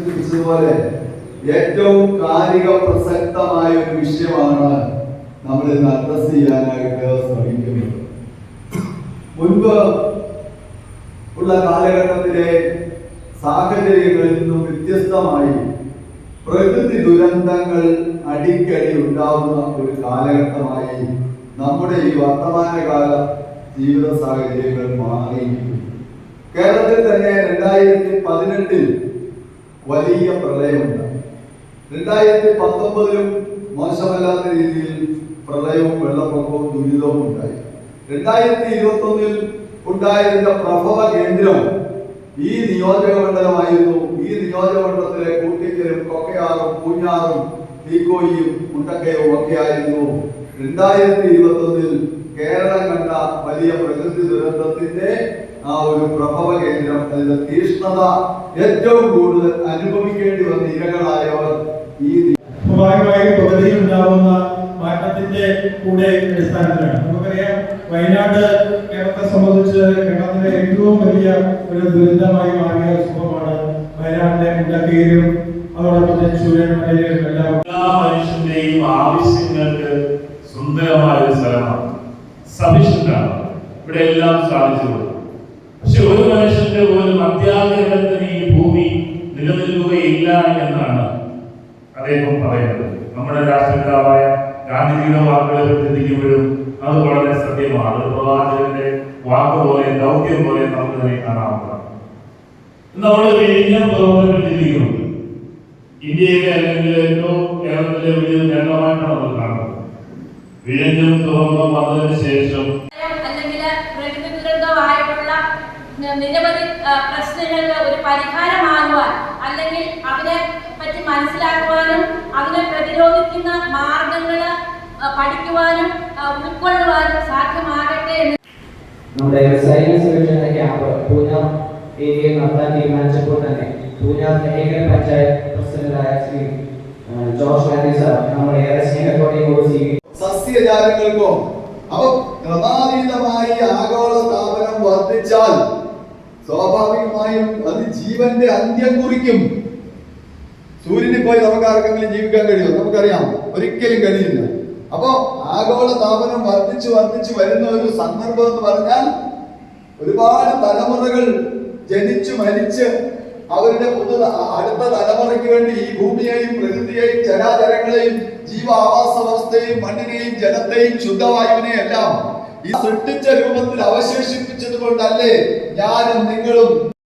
സൂചിപ്പിച്ചതുപോലെ ഏറ്റവും കാലിക പ്രസക്തമായ ഒരു വിഷയമാണ് നമ്മൾ ഇന്ന് അഡ്രസ് ചെയ്യാനായിട്ട് ശ്രമിക്കുന്നത്. മുൻപ് ഉള്ള കാലഘട്ടത്തിലെ സാഹചര്യങ്ങളിൽ നിന്നും വ്യത്യസ്തമായി പ്രകൃതി ദുരന്തങ്ങൾ അടിക്കടി ഉണ്ടാവുന്ന ഒരു കാലഘട്ടമായി നമ്മുടെ ഈ വർത്തമാനകാല ജീവിത സാഹചര്യങ്ങൾ മാറിയിരിക്കുന്നു. കേരളത്തിൽ തന്നെ 2018 വലിയ പ്രളയമുണ്ടായി. 2019 മോശമല്ലാത്ത രീതിയിൽ പ്രളയവും വെള്ളപ്പൊക്കവും ദുരിതവും ഉണ്ടായി. 2021 ഉണ്ടായിരുന്ന പ്രഭവ കേന്ദ്രം ഈ നിയോജക മണ്ഡലമായിരുന്നു. ഈ നിയോജക മണ്ഡലത്തിലെ കൂട്ടിക്കലും കൊക്കയാറും പൂഞ്ഞാറും തീക്കോയിയും മുണ്ടക്കയവും ഒക്കെ ആയിരുന്നു 2021 കേരളം കണ്ട വലിയ പ്രകൃതി ദുരന്തത്തിന്റെ ആ ഒരു പ്രഭവ കേന്ദ്രം. അതിന്റെ തീഷ്ണത ഏറ്റവും കൂടുതൽ അനുഭവിക്കേണ്ടി വന്ന ഇരകളായവർ ഈ പ്രകൃതിയിൽ ഉണ്ടാവുന്ന മാറ്റത്തിന്റെ കൂടെ അടിസ്ഥാനത്തിലാണ്. നമുക്കറിയാം, വയനാട് കേരളത്തെ സംബന്ധിച്ച് കേരളത്തിലെ ഏറ്റവും വലിയ ഒരു ദുരിതമായി മാറിയ സംഭവമാണ് വയനാട്ടിലെ മുണ്ടക്കയിലും അതോടൊപ്പം ചൂരന്മലയിലും എല്ലാം. എല്ലാ മനുഷ്യന്റെയും ആവശ്യങ്ങൾക്ക് സുന്ദരമായ ഒരു സ്ഥലമാണ്, സഫിഷ്യന്റാണ്, ഇവിടെ എല്ലാം സാധിച്ചു. പക്ഷെ ഒരു മനുഷ്യന്റെ പോലും അത്യാഗ്രഹത്തിന് ഈ ഭൂമി നിലനിൽക്കുകയില്ല എന്നാണ് അദ്ദേഹം പറയുന്നത്. നമ്മുടെ രാഷ്ട്രപിതാവായ ഗാന്ധിജിയുടെ വാക്കുകളെ ചിന്തിക്കുമ്പോഴും അത് വളരെ സത്യമാണ്. ഒരു പ്രവാചകന്റെ വാക്ക് പോലെ, ദൗത്യം പോലെ നമുക്ക് തന്നെ കാണാവുന്നതാണ്. നമ്മൾ വിഴിഞ്ഞം തുറമുഖങ്ങൾ ചിന്തിക്കുന്നുണ്ട്. ഇന്ത്യയിലെ അല്ലെങ്കിൽ ഏറ്റവും കേരളത്തിലെ വലിയ നേട്ടമായിട്ടാണ് നമ്മൾ കാണുന്നത്. വിഴിഞ്ഞം തുറമുഖം വന്നതിന് ശേഷം നിരവധി പ്രശ്നങ്ങൾക്ക് ഒരു പരിഹാരമാകുവാൻ അല്ലെങ്കിൽ അതിനെ പറ്റി മനസ്സിലാക്കുവാനും അതിനെ പ്രതിരോധിക്കുന്ന മാർഗങ്ങൾ പഠിക്കുവാനും ഉൾക്കൊള്ളുവാനും സാധ്യമാകട്ടെ എന്ന് നമ്മുടെ സൈനിക സുരക്ഷയുടെ ക്യാമ്പ് പൂഞ്ഞാർ ഏരിയയിൽ നടത്താൻ തീരുമാനിച്ചപ്പോൾ തന്നെ പൂഞ്ഞാർ നെയ്യാർ പഞ്ചായത്ത് പ്രസിഡന്റായ ശ്രീ ജോർജ് മാത്യു സാർ നമ്മുടെ ഏറെ സ്നേഹത്തോടെയോട് സസ്യജാലങ്ങൾക്കും അവ ക്രമാതീതമായി ആഗോള താപനം വർദ്ധിച്ചാൽ സ്വാഭാവികമായും അത് ജീവന്റെ അന്ത്യം കുറിക്കും. സൂര്യനിൽ പോയി നമുക്ക് ആർക്കെങ്കിലും ജീവിക്കാൻ കഴിയുമോ? നമുക്കറിയാം, ഒരിക്കലും കഴിയില്ല. അപ്പോ ആഗോള താപനം വർദ്ധിച്ചു വരുന്ന ഒരു സന്ദർഭം എന്ന് പറഞ്ഞാൽ ഒരുപാട് തലമുറകൾ ജനിച്ചു മരിച്ച് അവരുടെ അടുത്ത തലമുറയ്ക്ക് വേണ്ടി ഈ ഭൂമിയെയും പ്രകൃതിയെയും ചരാചരങ്ങളെയും ജീവാവാസ വ്യവസ്ഥയെയും മണ്ണിനെയും ജലത്തെയും ശുദ്ധവായുവിനെയും എല്ലാം ഈ സൃഷ്ടിച്ച രൂപത്തിൽ അവശേഷിപ്പിച്ചത് കൊണ്ടല്ലേ ഞാനും നിങ്ങളും